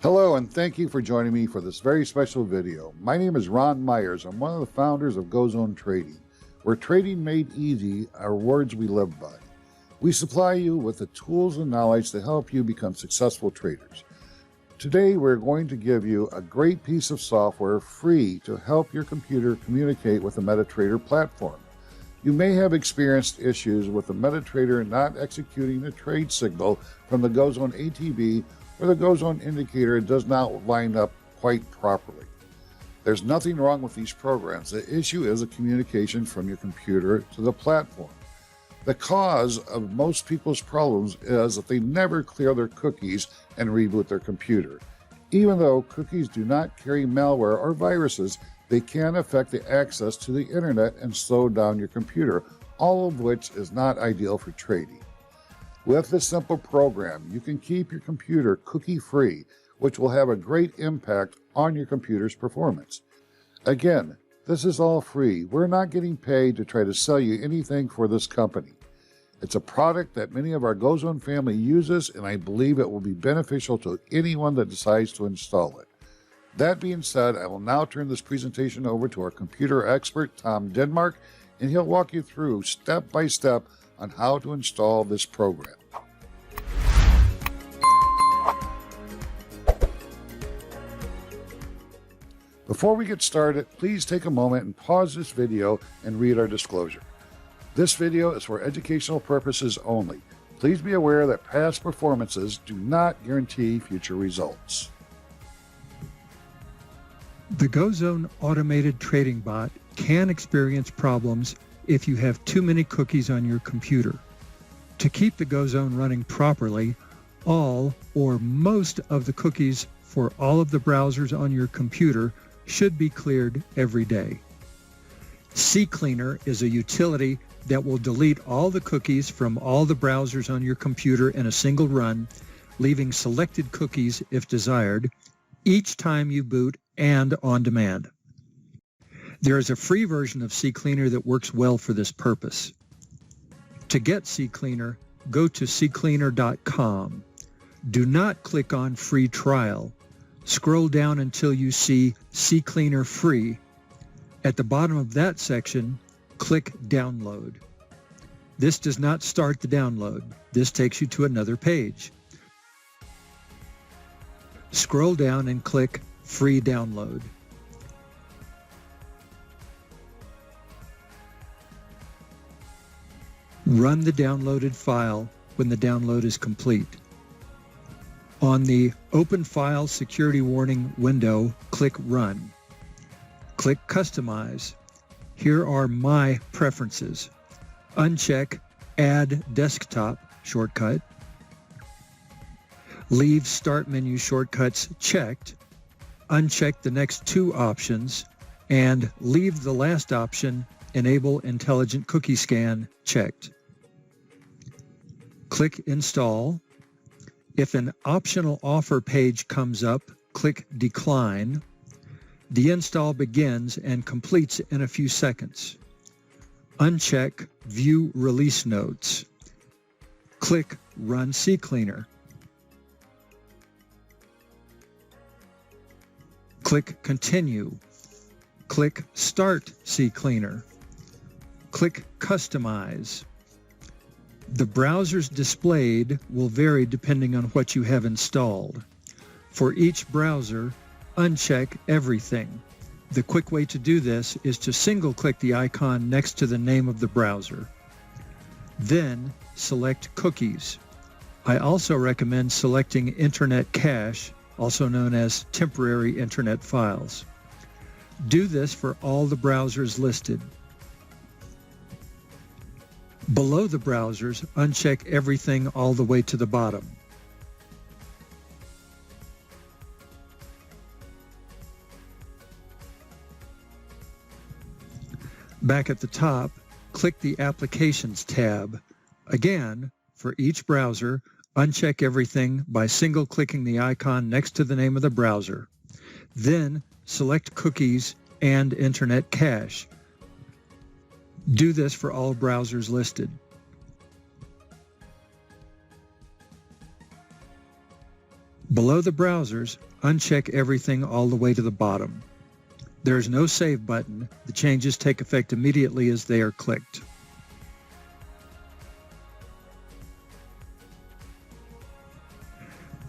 Hello, and thank you for joining me for this very special video. My name is Ron Myers. I'm one of the founders of GoZone Trading, where trading made easy are words we live by. We supply you with the tools and knowledge to help you become successful traders. Today, we're going to give you a great piece of software free to help your computer communicate with the MetaTrader platform. You may have experienced issues with the MetaTrader not executing the trade signal from the GoZone ATB, or the GoZone indicator does not line up quite properly. There's nothing wrong with these programs. The issue is the communication from your computer to the platform. The cause of most people's problems is that they never clear their cookies and reboot their computer. Even though cookies do not carry malware or viruses, they can affect the access to the internet and slow down your computer, all of which is not ideal for trading. With this simple program, you can keep your computer cookie-free, which will have a great impact on your computer's performance. Again, this is all free. We're not getting paid to try to sell you anything for this company. It's a product that many of our GoZone family uses, and I believe it will be beneficial to anyone that decides to install it. That being said, I will now turn this presentation over to our computer expert, Tom Denmark, and he'll walk you through step by step on how to install this program. Before we get started, please take a moment and pause this video and read our disclosure. This video is for educational purposes only. Please be aware that past performances do not guarantee future results. The GoZone automated trading bot can experience problems if you have too many cookies on your computer. To keep the GoZone running properly, all or most of the cookies for all of the browsers on your computer should be cleared every day. CCleaner is a utility that will delete all the cookies from all the browsers on your computer in a single run, leaving selected cookies, if desired, each time you boot and on demand. There is a free version of CCleaner that works well for this purpose. To get CCleaner, go to CCleaner.com. Do not click on Free Trial. Scroll down until you see CCleaner Free. At the bottom of that section, click Download. This does not start the download. This takes you to another page. Scroll down and click Free Download. Run the downloaded file when the download is complete. On the Open File Security Warning window, click Run. Click Customize. Here are my preferences. Uncheck Add Desktop shortcut. Leave Start Menu shortcuts checked. Uncheck the next two options and leave the last option, Enable Intelligent Cookie Scan, checked. Click Install. If an optional offer page comes up, click Decline. The install begins and completes in a few seconds. Uncheck View Release Notes. Click Run CCleaner. Click Continue. Click Start CCleaner. Click Customize. The browsers displayed will vary depending on what you have installed. For each browser, uncheck Everything. The quick way to do this is to single-click the icon next to the name of the browser. Then select Cookies. I also recommend selecting Internet Cache, also known as temporary internet files. Do this for all the browsers listed. Below the browsers, uncheck Everything all the way to the bottom. Back at the top, click the Applications tab. Again, for each browser, uncheck Everything by single-clicking the icon next to the name of the browser. Then select Cookies and Internet Cache. Do this for all browsers listed. Below the browsers, uncheck everything all the way to the bottom. There is no save button. The changes take effect immediately as they are clicked.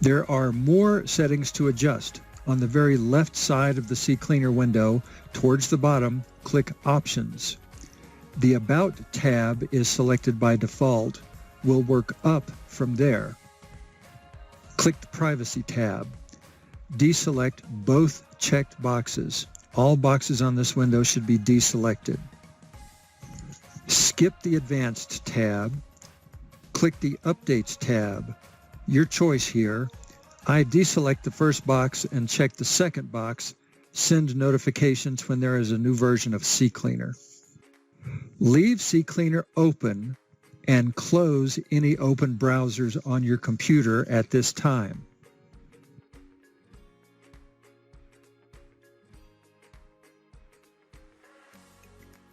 There are more settings to adjust. On the very left side of the CCleaner window, towards the bottom, click Options. The About tab is selected by default. We'll work up from there. Click the Privacy tab. Deselect both checked boxes. All boxes on this window should be deselected. Skip the Advanced tab. Click the Updates tab. Your choice here. I deselect the first box and check the second box. Send notifications when there is a new version of CCleaner. Leave CCleaner open and close any open browsers on your computer at this time.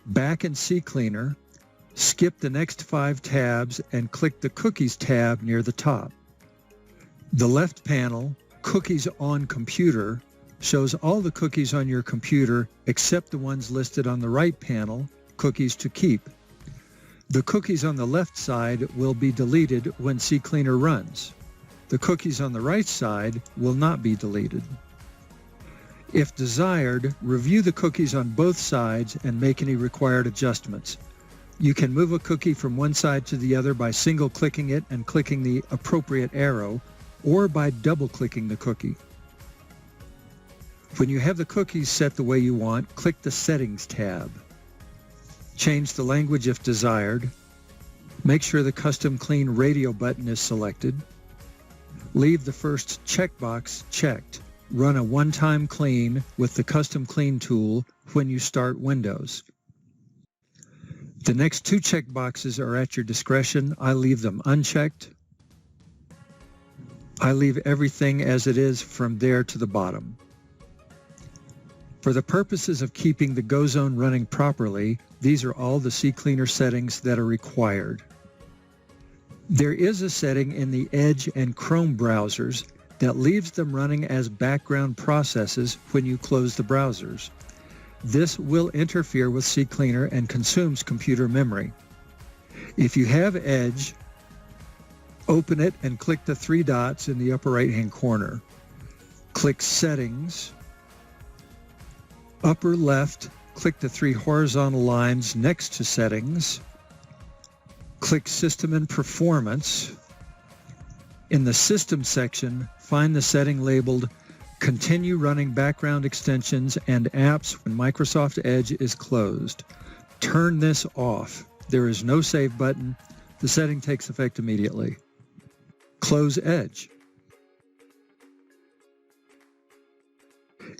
Back in CCleaner, skip the next 5 tabs and click the Cookies tab near the top. The left panel, Cookies on Computer, shows all the cookies on your computer except the ones listed on the right panel, Cookies to Keep. The cookies on the left side will be deleted when CCleaner runs. The cookies on the right side will not be deleted. If desired, review the cookies on both sides and make any required adjustments. You can move a cookie from one side to the other by single-clicking it and clicking the appropriate arrow, or by double-clicking the cookie. When you have the cookies set the way you want, click the Settings tab. Change the language if desired. Make sure the Custom Clean Radio button is selected. Leave the first checkbox checked. Run a one-time clean with the Custom Clean tool when you start Windows. The next 2 checkboxes are at your discretion. I leave them unchecked. I leave everything as it is from there to the bottom. For the purposes of keeping the GoZone running properly, these are all the CCleaner settings that are required. There is a setting in the Edge and Chrome browsers that leaves them running as background processes when you close the browsers. This will interfere with CCleaner and consumes computer memory. If you have Edge, open it and click the 3 dots in the upper right-hand corner. Click Settings. Upper left, click the 3 horizontal lines next to Settings. Click System and Performance. In the System section, find the setting labeled Continue running background extensions and apps when Microsoft Edge is closed. Turn this off. There is no save button. The setting takes effect immediately. Close Edge.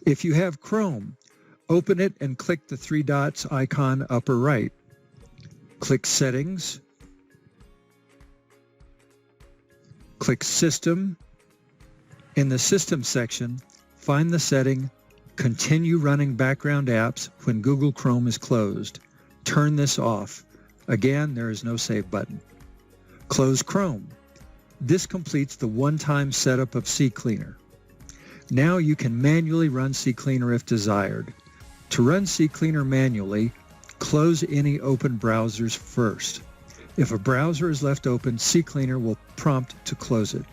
If you have Chrome, open it and click the 3 dots icon upper right. Click Settings. Click System. In the System section, find the setting Continue running background apps when Google Chrome is closed. Turn this off. Again, there is no save button. Close Chrome. This completes the one-time setup of CCleaner. Now you can manually run CCleaner if desired. To run CCleaner manually, close any open browsers first. If a browser is left open, CCleaner will prompt to close it.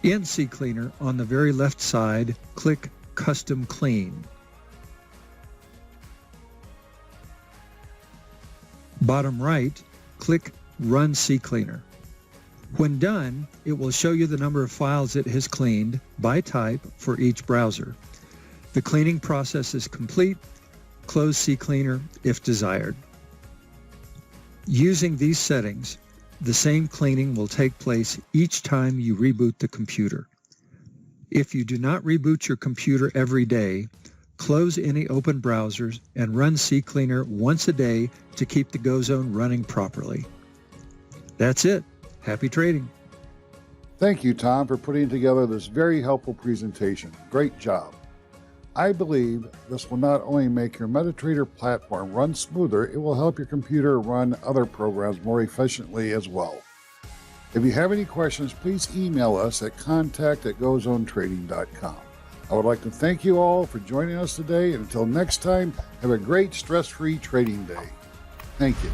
In CCleaner, on the very left side, click Custom Clean. Bottom right, click Run CCleaner. When done, it will show you the number of files it has cleaned by type for each browser. The cleaning process is complete. Close CCleaner if desired. Using these settings, the same cleaning will take place each time you reboot the computer. If you do not reboot your computer every day, close any open browsers and run CCleaner once a day to keep the GoZone running properly. That's it. Happy trading. Thank you, Tom, for putting together this very helpful presentation. Great job. I believe this will not only make your MetaTrader platform run smoother, it will help your computer run other programs more efficiently as well. If you have any questions, please email us at contact@gozonetrading.com. I would like to thank you all for joining us today, and until next time, have a great stress-free trading day. Thank you.